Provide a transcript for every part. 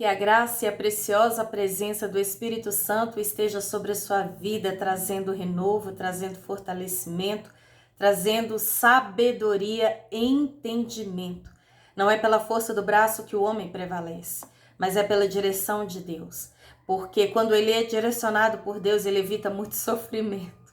Que a graça e a preciosa presença do Espírito Santo esteja sobre a sua vida, trazendo renovo, trazendo fortalecimento, trazendo sabedoria e entendimento. Não é pela força do braço que o homem prevalece, mas é pela direção de Deus. Porque quando ele é direcionado por Deus, ele evita muito sofrimento.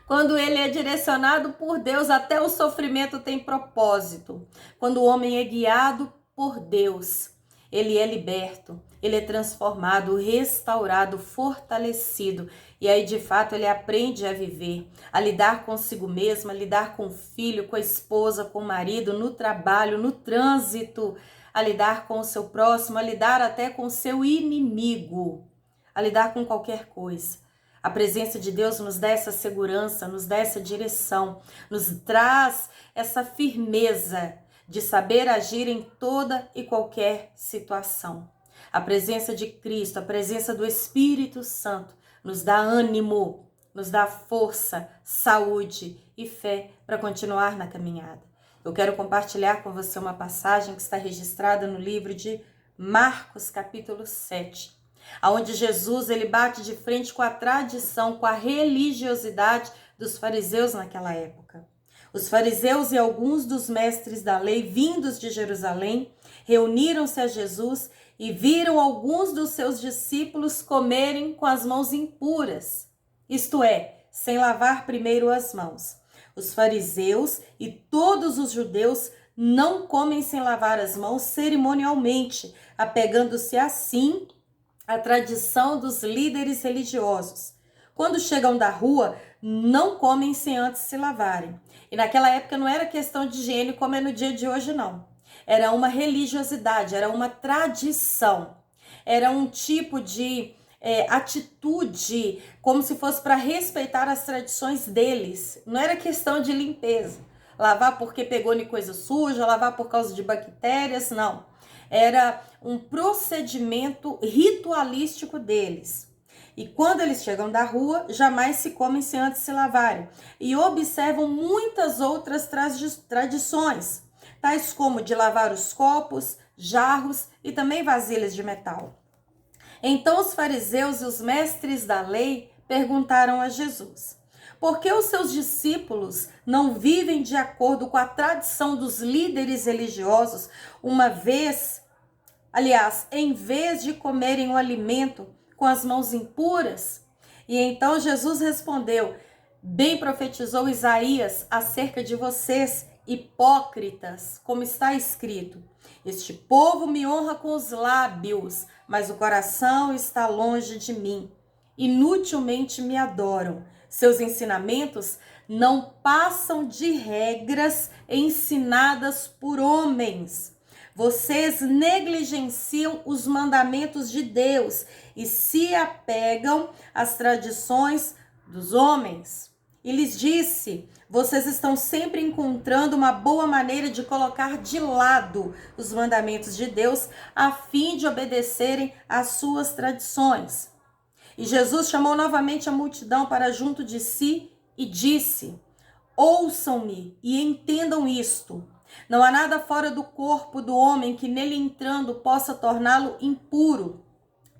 Quando ele é direcionado por Deus, até o sofrimento tem propósito. Quando o homem é guiado por Deus, ele é liberto, ele é transformado, restaurado, fortalecido. E aí, de fato, ele aprende a viver, a lidar consigo mesmo, a lidar com o filho, com a esposa, com o marido, no trabalho, no trânsito, a lidar com o seu próximo, a lidar até com o seu inimigo, a lidar com qualquer coisa. A presença de Deus nos dá essa segurança, nos dá essa direção, nos traz essa firmeza de saber agir em toda e qualquer situação. A presença de Cristo, a presença do Espírito Santo nos dá ânimo, nos dá força, saúde e fé para continuar na caminhada. Eu quero compartilhar com você uma passagem que está registrada no livro de Marcos, capítulo 7. Onde Jesus ele bate de frente com a tradição, com a religiosidade dos fariseus naquela época. Os fariseus e alguns dos mestres da lei, vindos de Jerusalém, reuniram-se a Jesus e viram alguns dos seus discípulos comerem com as mãos impuras, isto é, sem lavar primeiro as mãos. Os fariseus e todos os judeus não comem sem lavar as mãos cerimonialmente, apegando-se assim à tradição dos líderes religiosos. Quando chegam da rua, não comem sem antes se lavarem. E naquela época não era questão de higiene como é no dia de hoje, não. Era uma religiosidade, era uma tradição. Era um tipo de atitude, como se fosse para respeitar as tradições deles. Não era questão de limpeza. Lavar porque pegou em coisa suja, lavar por causa de bactérias, não. Era um procedimento ritualístico deles. E quando eles chegam da rua, jamais se comem sem antes se lavarem. E observam muitas outras tradições, tais como de lavar os copos, jarros e também vasilhas de metal. Então os fariseus e os mestres da lei perguntaram a Jesus: por que os seus discípulos não vivem de acordo com a tradição dos líderes religiosos, em vez de comerem o alimento com as mãos impuras? E então Jesus respondeu: bem profetizou Isaías acerca de vocês, hipócritas, como está escrito: este povo me honra com os lábios, mas o coração está longe de mim. Inutilmente me adoram. Seus ensinamentos não passam de regras ensinadas por homens. Vocês negligenciam os mandamentos de Deus e se apegam às tradições dos homens. E lhes disse: vocês estão sempre encontrando uma boa maneira de colocar de lado os mandamentos de Deus a fim de obedecerem às suas tradições. E Jesus chamou novamente a multidão para junto de si e disse: ouçam-me e entendam isto. Não há nada fora do corpo do homem que nele entrando possa torná-lo impuro.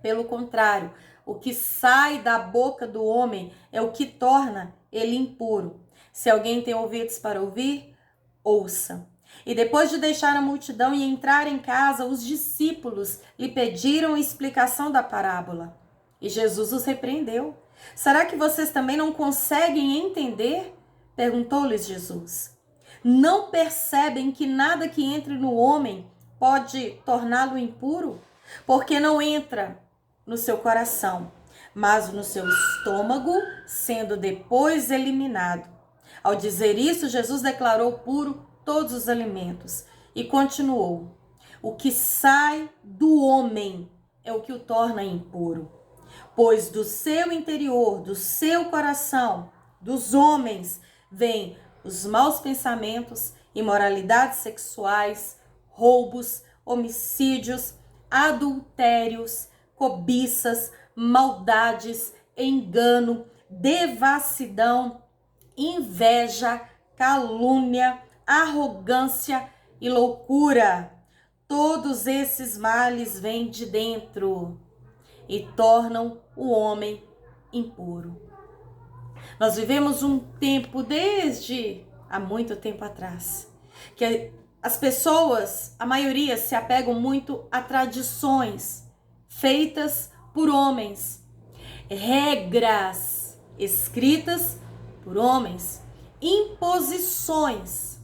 Pelo contrário, o que sai da boca do homem é o que torna ele impuro. Se alguém tem ouvidos para ouvir, ouça. E depois de deixar a multidão e entrar em casa, os discípulos lhe pediram explicação da parábola. E Jesus os repreendeu. Será que vocês também não conseguem entender? Perguntou-lhes Jesus. Não percebem que nada que entre no homem pode torná-lo impuro? Porque não entra no seu coração, mas no seu estômago, sendo depois eliminado. Ao dizer isso, Jesus declarou puro todos os alimentos e continuou: o que sai do homem é o que o torna impuro. Pois do seu interior, do seu coração, dos homens, vêm os maus pensamentos, imoralidades sexuais, roubos, homicídios, adultérios, cobiças, maldades, engano, devassidão, inveja, calúnia, arrogância e loucura. Todos esses males vêm de dentro e tornam o homem impuro. Nós vivemos um tempo, desde há muito tempo atrás, que as pessoas, a maioria, se apegam muito a tradições feitas por homens, regras escritas por homens, imposições,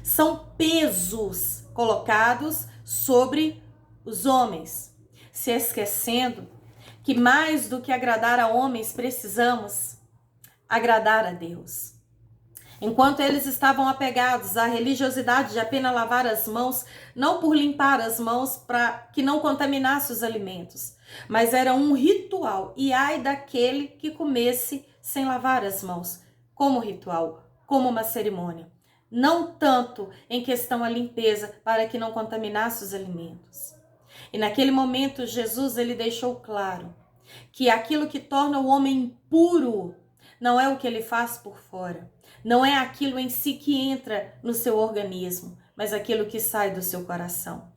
são pesos colocados sobre os homens, se esquecendo que mais do que agradar a homens, precisamos agradar a Deus. Enquanto eles estavam apegados à religiosidade de apenas lavar as mãos, não por limpar as mãos para que não contaminasse os alimentos, mas era um ritual, e ai daquele que comesse sem lavar as mãos, como ritual, como uma cerimônia. Não tanto em questão a limpeza, para que não contaminasse os alimentos. E naquele momento, Jesus ele deixou claro que aquilo que torna o homem impuro não é o que ele faz por fora, não é aquilo em si que entra no seu organismo, mas aquilo que sai do seu coração.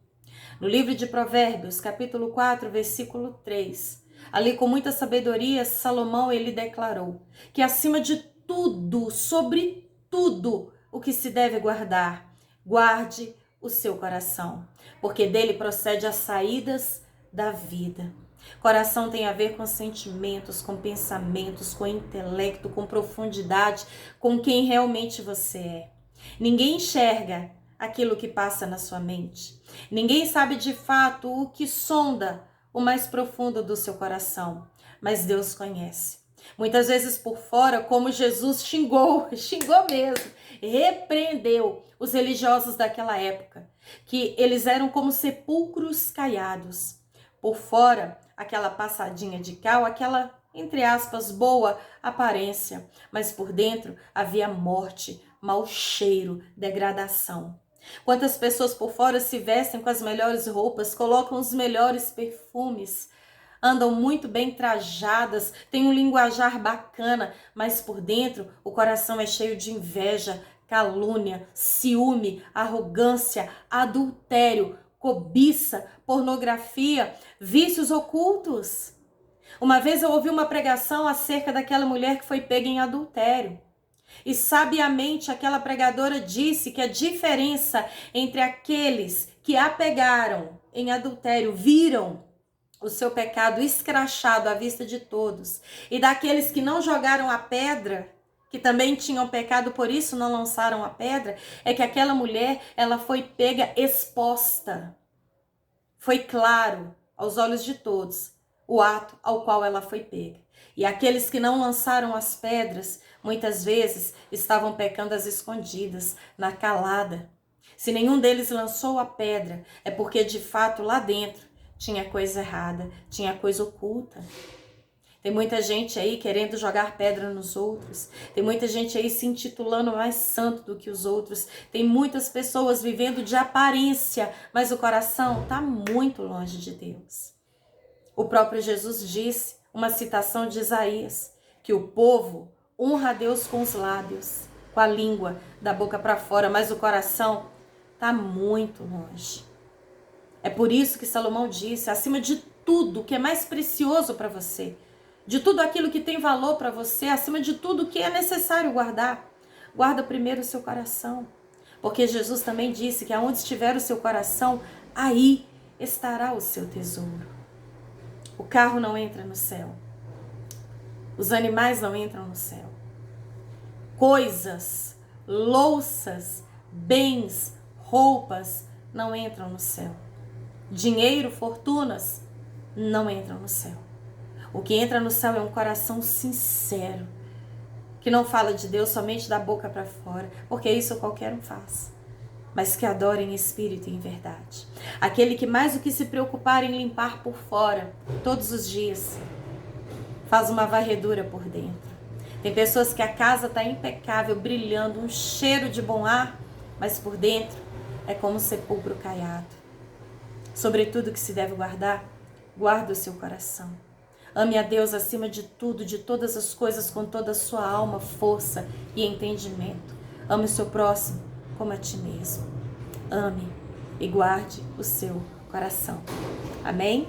No livro de Provérbios, capítulo 4, versículo 3, ali com muita sabedoria, Salomão ele declarou que acima de tudo, sobre tudo, o que se deve guardar, guarde o seu coração, porque dele procede as saídas da vida. Coração tem a ver com sentimentos, com pensamentos, com intelecto, com profundidade, com quem realmente você é. Ninguém enxerga aquilo que passa na sua mente. Ninguém sabe de fato o que sonda o mais profundo do seu coração, mas Deus conhece. Muitas vezes por fora, como Jesus xingou mesmo, repreendeu os religiosos daquela época, que eles eram como sepulcros caiados. Por fora, aquela passadinha de cal, aquela, entre aspas, boa aparência, mas por dentro havia morte, mau cheiro, degradação. Quantas pessoas por fora se vestem com as melhores roupas, colocam os melhores perfumes, andam muito bem trajadas, têm um linguajar bacana, mas por dentro o coração é cheio de inveja, calúnia, ciúme, arrogância, adultério, cobiça, pornografia, vícios ocultos. Uma vez eu ouvi uma pregação acerca daquela mulher que foi pega em adultério. E sabiamente aquela pregadora disse que a diferença entre aqueles que a pegaram em adultério, viram o seu pecado escrachado à vista de todos, e daqueles que não jogaram a pedra, que também tinham pecado, por isso não lançaram a pedra, é que aquela mulher, ela foi pega exposta. Foi claro aos olhos de todos o ato ao qual ela foi pega. E aqueles que não lançaram as pedras, muitas vezes estavam pecando às escondidas, na calada. Se nenhum deles lançou a pedra, é porque de fato lá dentro tinha coisa errada, tinha coisa oculta. Tem muita gente aí querendo jogar pedra nos outros. Tem muita gente aí se intitulando mais santo do que os outros. Tem muitas pessoas vivendo de aparência, mas o coração está muito longe de Deus. O próprio Jesus disse, uma citação de Isaías, que o povo honra a Deus com os lábios, com a língua, da boca para fora, mas o coração está muito longe. É por isso que Salomão disse, acima de tudo que é mais precioso para você, de tudo aquilo que tem valor para você, acima de tudo que é necessário guardar, guarda primeiro o seu coração. Porque Jesus também disse que aonde estiver o seu coração, aí estará o seu tesouro. O carro não entra no céu. Os animais não entram no céu. Coisas, louças, bens, roupas não entram no céu. Dinheiro, fortunas não entram no céu. O que entra no céu é um coração sincero, que não fala de Deus somente da boca para fora, porque isso qualquer um faz, mas que adora em espírito e em verdade. Aquele que mais do que se preocupar em limpar por fora, todos os dias, faz uma varredura por dentro. Tem pessoas que a casa está impecável, brilhando, um cheiro de bom ar, mas por dentro é como um sepulcro caiado. Sobretudo que se deve guardar, guarda o seu coração. Ame a Deus acima de tudo, de todas as coisas, com toda a sua alma, força e entendimento. Ame o seu próximo como a ti mesmo. Ame. e guarde o seu coração. Amém?